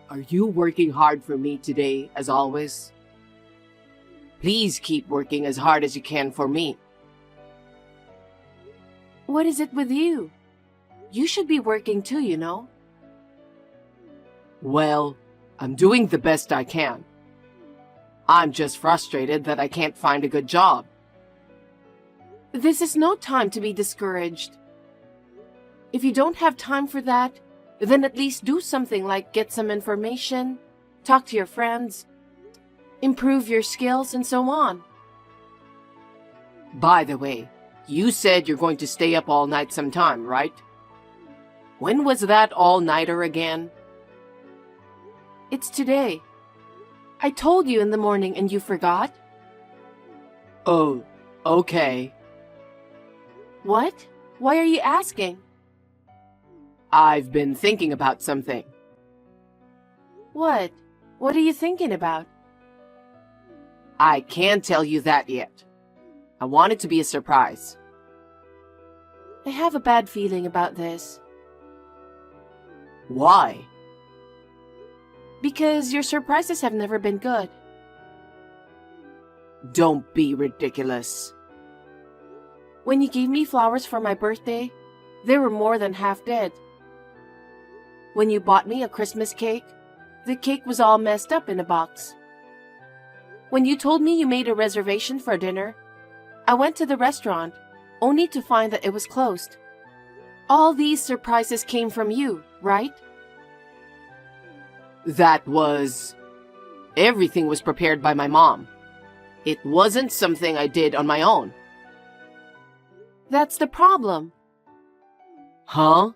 Are you working hard for me today, as always? Please keep working as hard as you can for me. What is it with you? You should be working too, you know. Well, I'm doing the best I can. I'm just frustrated that I can't find a good job. This is no time to be discouraged. If you don't have time for that, then at least do something like get some information, talk to your friends, improve your skills, and so on. By the way, you said you're going to stay up all night sometime, right? When was that all-nighter again? It's today. I told you in the morning and you forgot? Oh, okay. What? Why are you asking? I've been thinking about something. What? What are you thinking about? I can't tell you that yet. I want it to be a surprise. I have a bad feeling about this. Why? Because your surprises have never been good. Don't be ridiculous. When you gave me flowers for my birthday, they were more than half dead. When you bought me a Christmas cake, the cake was all messed up in a box. When you told me you made a reservation for dinner, I went to the restaurant, only to find that it was closed. All these surprises came from you, right? Everything was prepared by my mom. It wasn't something I did on my own. That's the problem. Huh?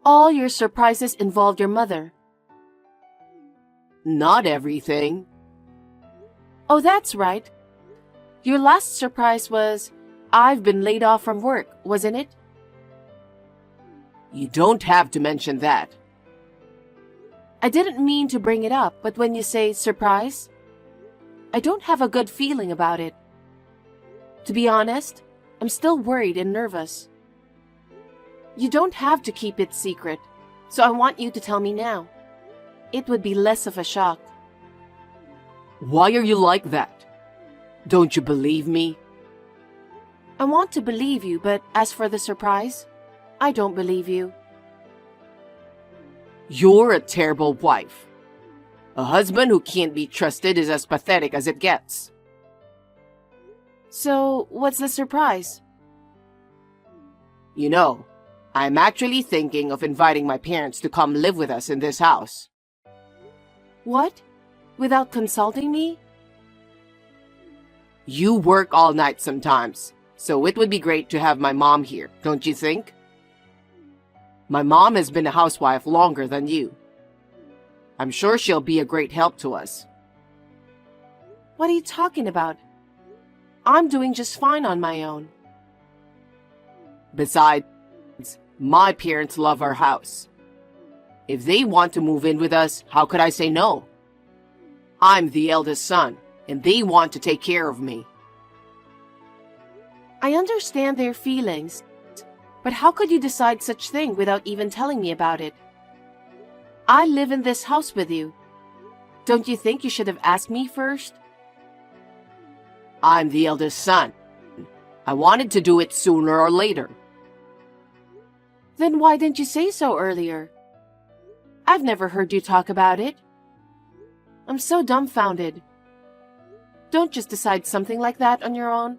All your surprises involved your mother. Not everything. Oh, that's right. Your last surprise was, I've been laid off from work, wasn't it? You don't have to mention that. I didn't mean to bring it up, but when you say surprise, I don't have a good feeling about it. To be honest, I'm still worried and nervous. You don't have to keep it secret, so I want you to tell me now. It would be less of a shock. Why are you like that? Don't you believe me? I want to believe you, but as for the surprise, I don't believe you. You're a terrible wife. A husband who can't be trusted is as pathetic as it gets. So, what's the surprise? You know, I'm actually thinking of inviting my parents to come live with us in this house. What? Without consulting me? You work all night sometimes, so it would be great to have my mom here, don't you think? My mom has been a housewife longer than you. I'm sure she'll be a great help to us. What are you talking about? I'm doing just fine on my own. Besides, my parents love our house. If they want to move in with us, how could I say no? I'm the eldest son, and they want to take care of me. I understand their feelings, but how could you decide such thing without even telling me about it? I live in this house with you. Don't you think you should have asked me first? I'm the eldest son. I wanted to do it sooner or later. Then why didn't you say so earlier? I've never heard you talk about it. I'm so dumbfounded. Don't just decide something like that on your own.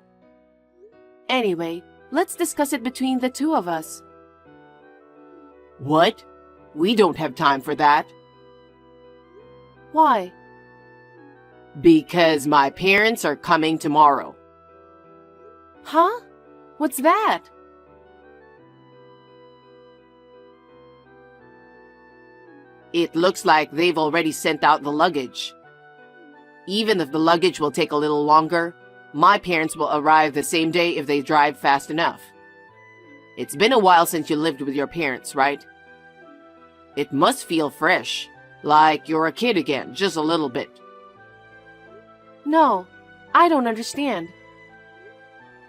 Anyway, let's discuss it between the two of us. What? We don't have time for that. Why? Because my parents are coming tomorrow. Huh? What's that? It looks like they've already sent out the luggage. Even if the luggage will take a little longer, my parents will arrive the same day if they drive fast enough. It's been a while since you lived with your parents, right? It must feel fresh, like you're a kid again, just a little bit. No, I don't understand.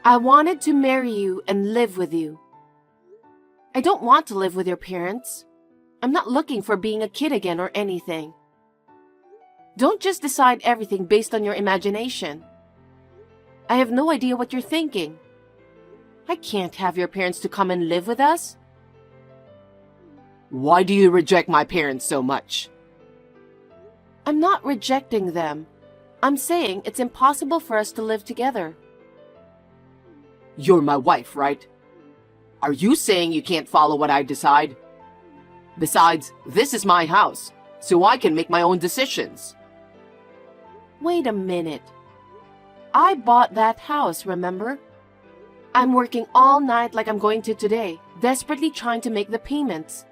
I wanted to marry you and live with you. I don't want to live with your parents. I'm not looking for being a kid again or anything. Don't just decide everything based on your imagination. I have no idea what you're thinking. I can't have your parents to come and live with us. Why do you reject my parents so much? I'm not rejecting them. I'm saying it's impossible for us to live together. You're my wife, right? Are you saying you can't follow what I decide? Besides, this is my house, so I can make my own decisions. Wait a minute. I bought that house, remember? I'm working all night like I'm going to today, desperately trying to make the payments.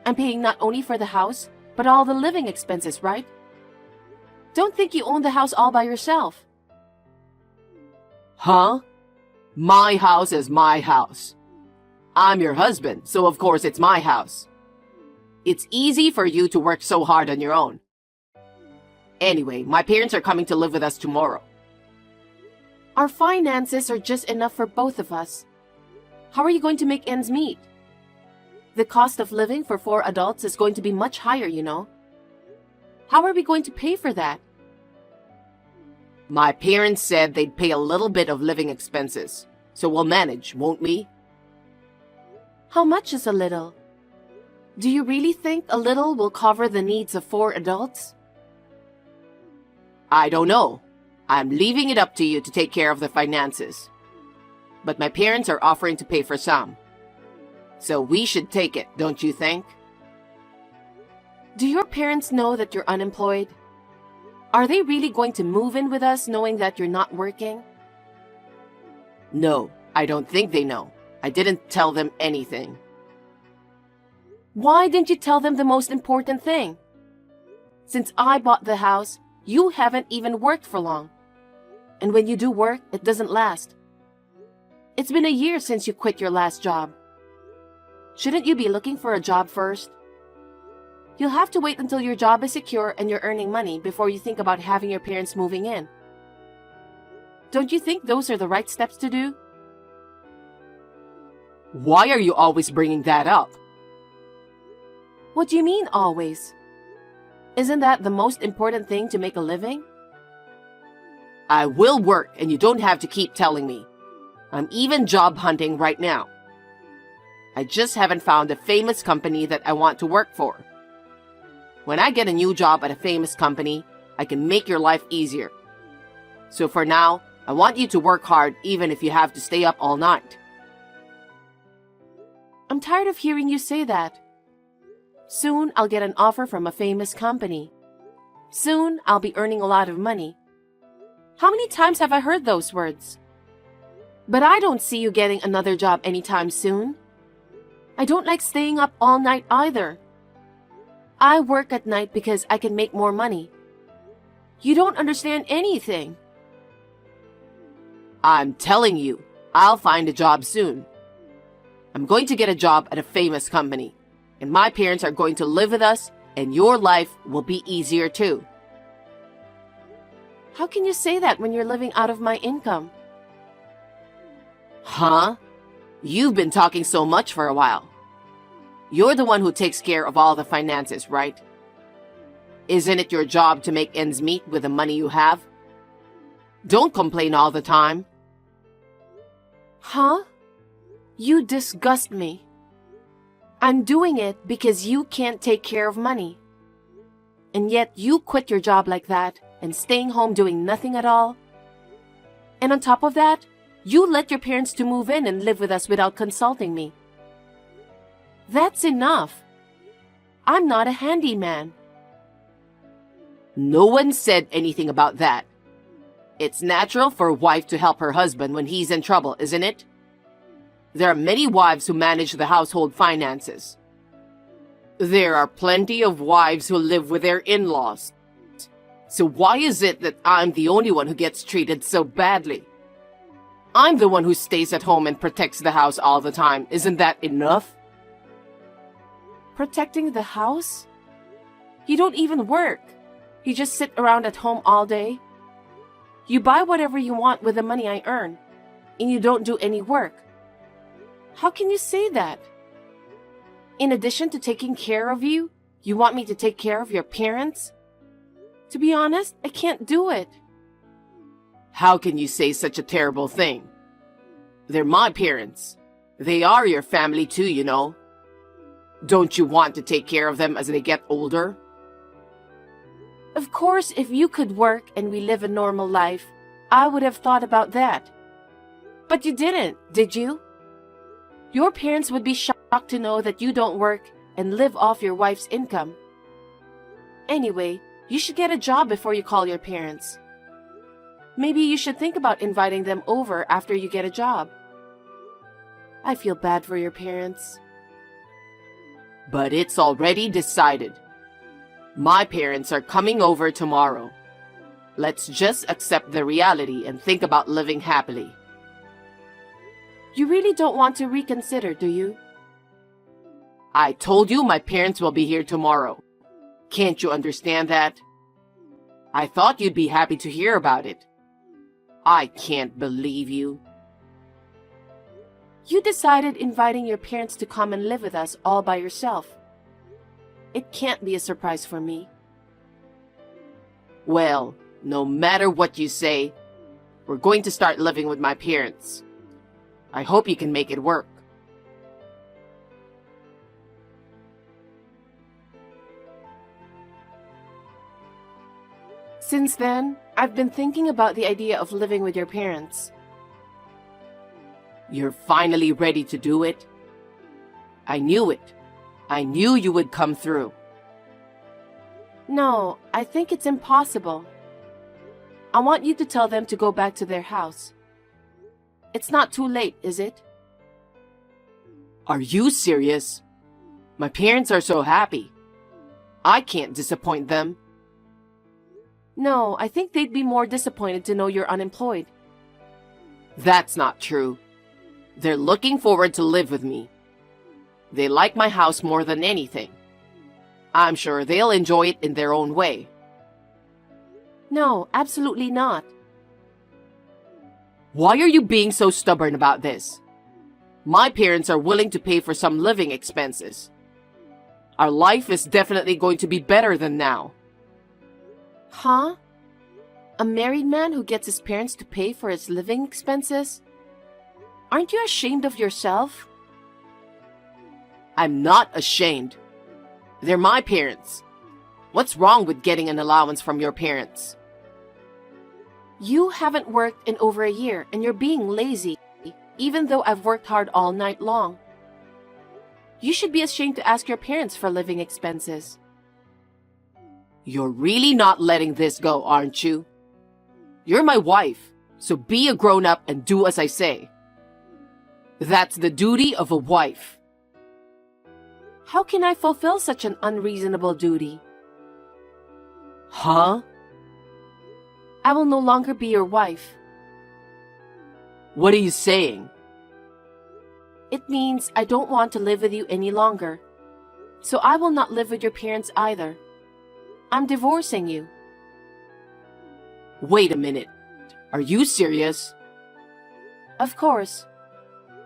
I'm paying not only for the house, but all the living expenses, right? Don't think you own the house all by yourself. Huh? My house is my house. I'm your husband, so of course it's my house. It's easy for you to work so hard on your own. Anyway, my parents are coming to live with us tomorrow. Our finances are just enough for both of us. How are you going to make ends meet? The cost of living for 4 adults is going to be much higher, you know. How are we going to pay for that? My parents said they'd pay a little bit of living expenses, so we'll manage, won't we? How much is a little? Do you really think a little will cover the needs of 4 adults? I don't know. I'm leaving it up to you to take care of the finances. But my parents are offering to pay for some. So we should take it, don't you think? Do your parents know that you're unemployed? Are they really going to move in with us knowing that you're not working? No, I don't think they know. I didn't tell them anything. Why didn't you tell them the most important thing? Since I bought the house, you haven't even worked for long. And when you do work, it doesn't last. It's been a year since you quit your last job. Shouldn't you be looking for a job first? You'll have to wait until your job is secure and you're earning money before you think about having your parents moving in. Don't you think those are the right steps to do? Why are you always bringing that up? What do you mean, always? Isn't that the most important thing to make a living? I will work and you don't have to keep telling me. I'm even job hunting right now. I just haven't found a famous company that I want to work for. When I get a new job at a famous company, I can make your life easier. So for now, I want you to work hard even if you have to stay up all night. I'm tired of hearing you say that. Soon I'll get an offer from a famous company. Soon I'll be earning a lot of money. How many times have I heard those words? But I don't see you getting another job anytime soon. I don't like staying up all night either. I work at night because I can make more money. You don't understand anything. I'm telling you, I'll find a job soon. I'm going to get a job at a famous company, and my parents are going to live with us, and your life will be easier too. How can you say that when you're living out of my income? Huh? You've been talking so much for a while. You're the one who takes care of all the finances, right? Isn't it your job to make ends meet with the money you have? Don't complain all the time. Huh? You disgust me. I'm doing it because you can't take care of money. And yet you quit your job like that and staying home doing nothing at all. And on top of that, you let your parents to move in and live with us without consulting me. That's enough. I'm not a handyman. No one said anything about that. It's natural for a wife to help her husband when he's in trouble, isn't it? There are many wives who manage the household finances. There are plenty of wives who live with their in-laws. So why is it that I'm the only one who gets treated so badly? I'm the one who stays at home and protects the house all the time. Isn't that enough? Protecting the house? You don't even work. You just sit around at home all day. You buy whatever you want with the money I earn, and you don't do any work. How can you say that? In addition to taking care of you, you want me to take care of your parents? To be honest, I can't do it. How can you say such a terrible thing? They're my parents. They are your family too, you know. Don't you want to take care of them as they get older? Of course, if you could work and we live a normal life, I would have thought about that. But you didn't, did you? Your parents would be shocked to know that you don't work and live off your wife's income. Anyway, you should get a job before you call your parents. Maybe you should think about inviting them over after you get a job. I feel bad for your parents. But it's already decided. My parents are coming over tomorrow. Let's just accept the reality and think about living happily. You really don't want to reconsider, do you? I told you my parents will be here tomorrow. Can't you understand that? I thought you'd be happy to hear about it. I can't believe you. You decided inviting your parents to come and live with us all by yourself. It can't be a surprise for me. Well, no matter what you say, we're going to start living with my parents. I hope you can make it work. Since then, I've been thinking about the idea of living with your parents. You're finally ready to do it? I knew it. I knew you would come through. No, I think it's impossible. I want you to tell them to go back to their house. It's not too late, is it? Are you serious? My parents are so happy. I can't disappoint them. No, I think they'd be more disappointed to know you're unemployed. That's not true. They're looking forward to live with me. They like my house more than anything. I'm sure they'll enjoy it in their own way. No, absolutely not. Why are you being so stubborn about this? My parents are willing to pay for some living expenses. Our life is definitely going to be better than now. Huh? A married man who gets his parents to pay for his living expenses? Aren't you ashamed of yourself? I'm not ashamed. They're my parents. What's wrong with getting an allowance from your parents? You haven't worked in over a year and you're being lazy, even though I've worked hard all night long. You should be ashamed to ask your parents for living expenses. You're really not letting this go, aren't you? You're my wife, so be a grown-up and do as I say. That's the duty of a wife. How can I fulfill such an unreasonable duty? Huh? I will no longer be your wife. What are you saying? It means I don't want to live with you any longer. So I will not live with your parents either. I'm divorcing you. Wait a minute. Are you serious? Of course.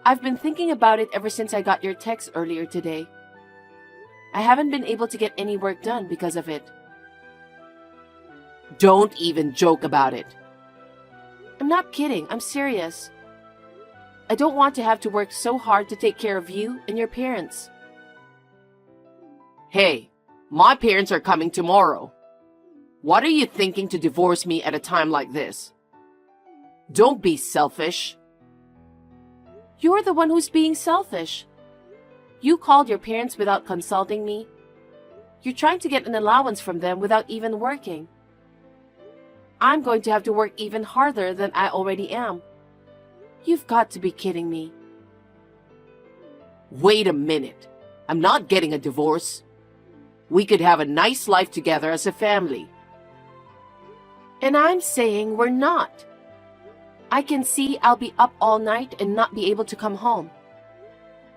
I've been thinking about it ever since I got your text earlier today. I haven't been able to get any work done because of it. Don't even joke about it. I'm not kidding, I'm serious. I don't want to have to work so hard to take care of you and your parents. Hey, my parents are coming tomorrow. What are you thinking to divorce me at a time like this? Don't be selfish. You're the one who's being selfish. You called your parents without consulting me. You're trying to get an allowance from them without even working. I'm going to have to work even harder than I already am. You've got to be kidding me. Wait a minute. I'm not getting a divorce. We could have a nice life together as a family. And I'm saying we're not. I can see I'll be up all night and not be able to come home.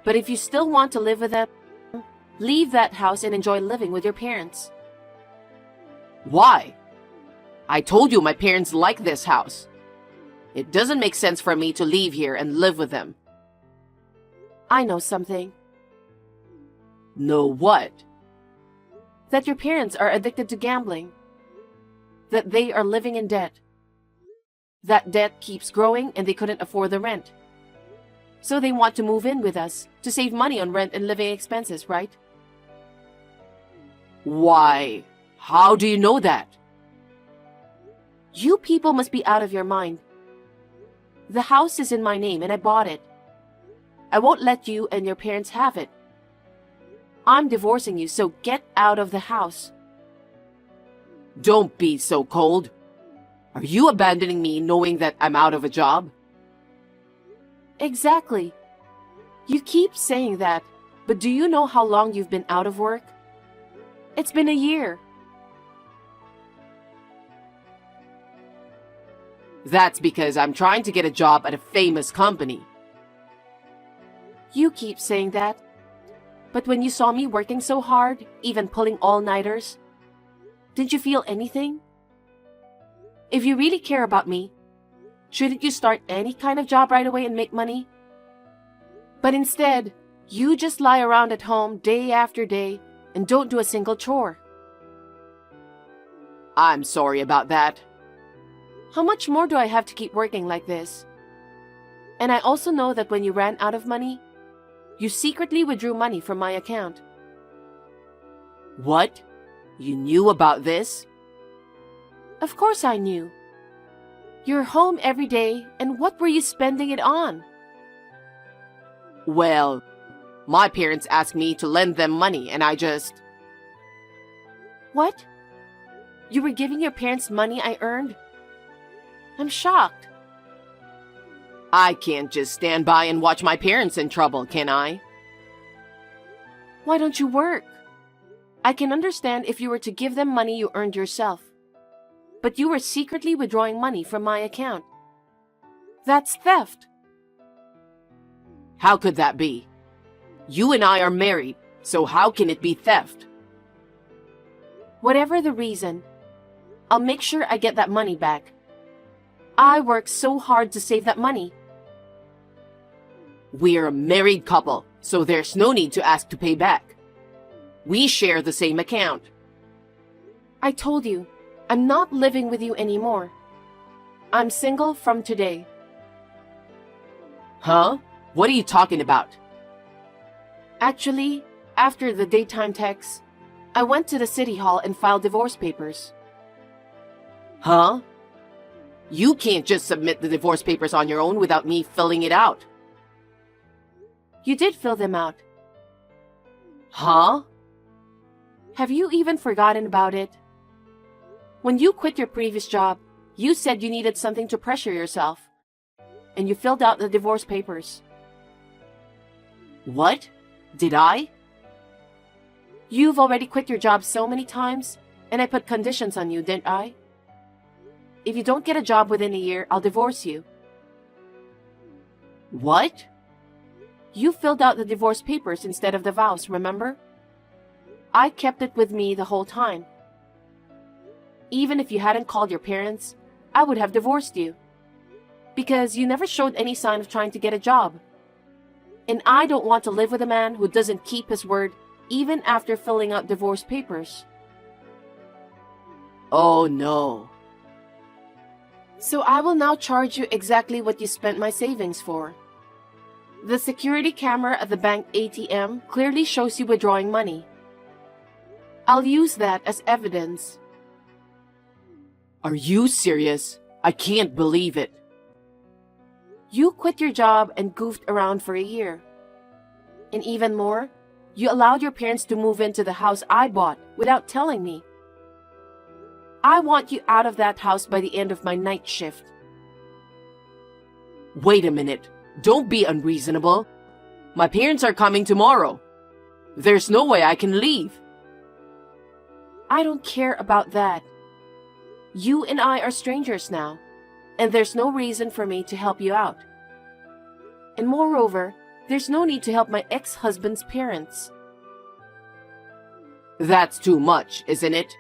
But if you still want to live with them, leave that house and enjoy living with your parents. Why? I told you my parents like this house. It doesn't make sense for me to leave here and live with them. I know something. Know what? That your parents are addicted to gambling. That they are living in debt. That debt keeps growing and they couldn't afford the rent. So they want to move in with us to save money on rent and living expenses, right? Why? How do you know that? You people must be out of your mind. The house is in my name and I bought it. I won't let you and your parents have it. I'm divorcing you, so get out of the house. Don't be so cold. Are you abandoning me knowing that I'm out of a job? Exactly. You keep saying that, but do you know how long you've been out of work? It's been a year. That's because I'm trying to get a job at a famous company. You keep saying that, but when you saw me working so hard, even pulling all-nighters, did you feel anything? If you really care about me, shouldn't you start any kind of job right away and make money? But instead, you just lie around at home day after day and don't do a single chore. I'm sorry about that. How much more do I have to keep working like this? And I also know that when you ran out of money, you secretly withdrew money from my account. What? You knew about this? Of course I knew. You're home every day, and what were you spending it on? Well, my parents asked me to lend them money and I just... What? You were giving your parents money I earned? I'm shocked. I can't just stand by and watch my parents in trouble, can I? Why don't you work? I can understand if you were to give them money you earned yourself. But you were secretly withdrawing money from my account. That's theft. How could that be? You and I are married, so how can it be theft? Whatever the reason, I'll make sure I get that money back. I worked so hard to save that money. We're a married couple, so there's no need to ask to pay back. We share the same account. I told you, I'm not living with you anymore. I'm single from today. Huh? What are you talking about? Actually, after the daytime text, I went to the city hall and filed divorce papers. Huh? You can't just submit the divorce papers on your own without me filling it out. You did fill them out. Huh? Have you even forgotten about it? When you quit your previous job, you said you needed something to pressure yourself, and you filled out the divorce papers. What? Did I? You've already quit your job so many times, and I put conditions on you, didn't I? If you don't get a job within a year, I'll divorce you. What? You filled out the divorce papers instead of the vows, remember? I kept it with me the whole time. Even if you hadn't called your parents, I would have divorced you. Because you never showed any sign of trying to get a job. And I don't want to live with a man who doesn't keep his word even after filling out divorce papers. Oh no. So I will now charge you exactly what you spent my savings for. The security camera at the bank ATM clearly shows you withdrawing money. I'll use that as evidence. Are you serious? I can't believe it. You quit your job and goofed around for a year. And even more, you allowed your parents to move into the house I bought without telling me. I want you out of that house by the end of my night shift. Wait a minute. Don't be unreasonable. My parents are coming tomorrow. There's no way I can leave. I don't care about that. You and I are strangers now, and there's no reason for me to help you out. And moreover, there's no need to help my ex-husband's parents. That's too much, isn't it?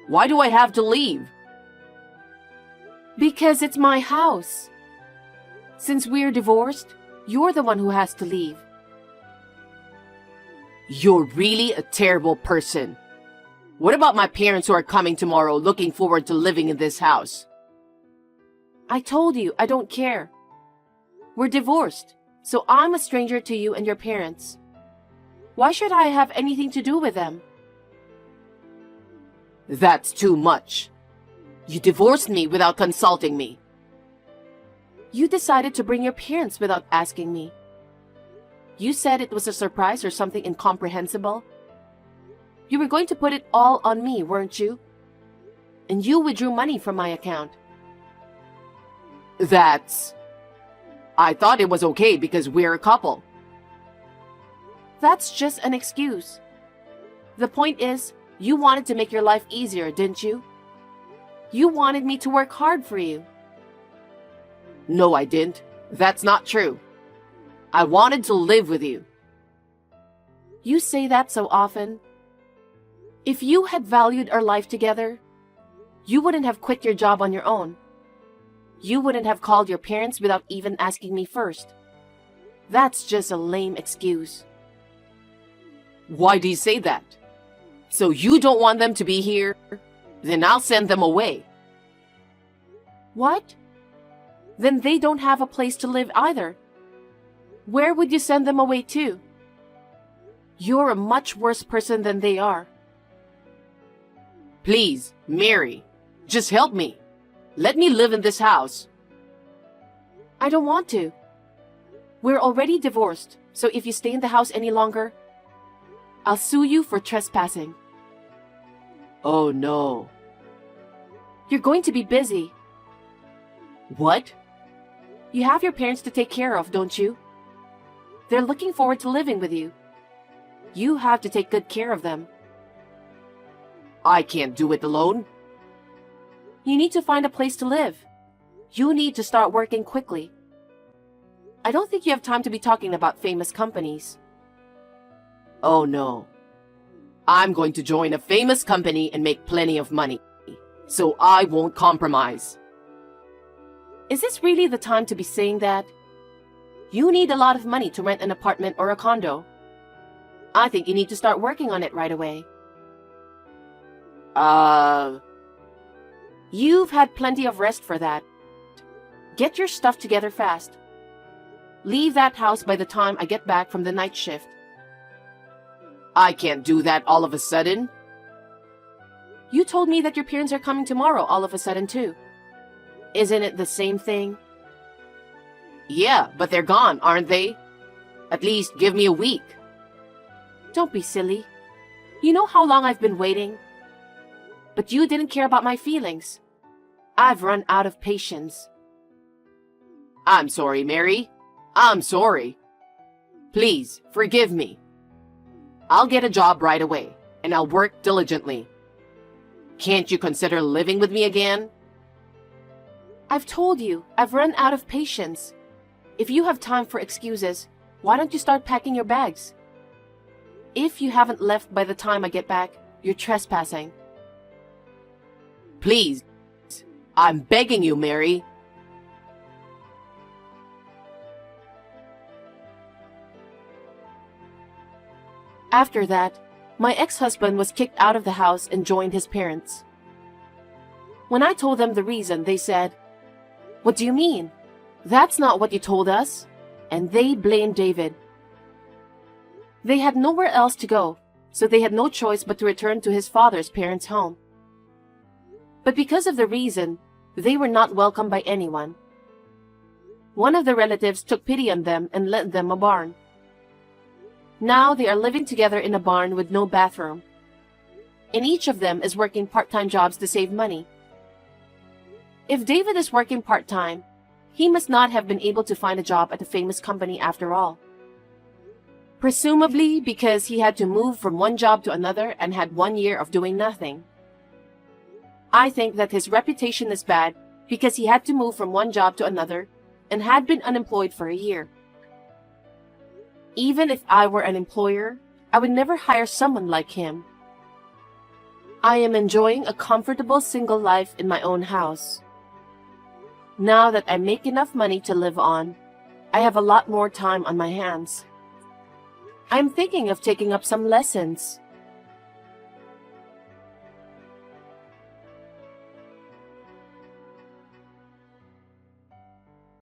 Why do I have to leave? Because it's my house. Since we're divorced, you're the one who has to leave. You're really a terrible person. What about my parents who are coming tomorrow looking forward to living in this house? I told you I don't care. We're divorced, so I'm a stranger to you and your parents. Why should I have anything to do with them? That's too much. You divorced me without consulting me. You decided to bring your parents without asking me. You said it was a surprise or something incomprehensible. You were going to put it all on me, weren't you? And you withdrew money from my account. I thought it was okay because we're a couple. That's just an excuse. The point is, you wanted to make your life easier, didn't you? You wanted me to work hard for you. No, I didn't. That's not true. I wanted to live with you. You say that so often. If you had valued our life together, you wouldn't have quit your job on your own. You wouldn't have called your parents without even asking me first. That's just a lame excuse. Why do you say that? So you don't want them to be here? Then I'll send them away. What? Then they don't have a place to live either. Where would you send them away to? You're a much worse person than they are. Please, Mary, just help me. Let me live in this house. I don't want to. We're already divorced, so if you stay in the house any longer, I'll sue you for trespassing. Oh no. You're going to be busy. What? You have your parents to take care of, don't you? They're looking forward to living with you. You have to take good care of them. I can't do it alone. You need to find a place to live. You need to start working quickly. I don't think you have time to be talking about famous companies. Oh no. I'm going to join a famous company and make plenty of money. So I won't compromise. Is this really the time to be saying that? You need a lot of money to rent an apartment or a condo. I think you need to start working on it right away. You've had plenty of rest for that. Get your stuff together fast. Leave that house by the time I get back from the night shift. I can't do that all of a sudden. You told me that your parents are coming tomorrow all of a sudden too. Isn't it the same thing? Yeah, but they're gone, aren't they? At least give me a week. Don't be silly. You know how long I've been waiting? But you didn't care about my feelings. I've run out of patience. I'm sorry, Mary. I'm sorry. Please, forgive me. I'll get a job right away, and I'll work diligently. Can't you consider living with me again? I've told you, I've run out of patience. If you have time for excuses, why don't you start packing your bags? If you haven't left by the time I get back, you're trespassing. Please, I'm begging you, Mary. After that, my ex-husband was kicked out of the house and joined his parents. When I told them the reason, they said, "What do you mean? That's not what you told us." And they blamed David. They had nowhere else to go, so they had no choice but to return to his father's parents' home. But because of the reason, they were not welcomed by anyone. One of the relatives took pity on them and lent them a barn. Now they are living together in a barn with no bathroom. And each of them is working part-time jobs to save money. If David is working part-time, he must not have been able to find a job at a famous company after all. Presumably because he had to move from one job to another and had 1 year of doing nothing. I think that his reputation is bad because he had to move from one job to another and had been unemployed for a year. Even if I were an employer, I would never hire someone like him. I am enjoying a comfortable single life in my own house. Now that I make enough money to live on, I have a lot more time on my hands. I'm thinking of taking up some lessons.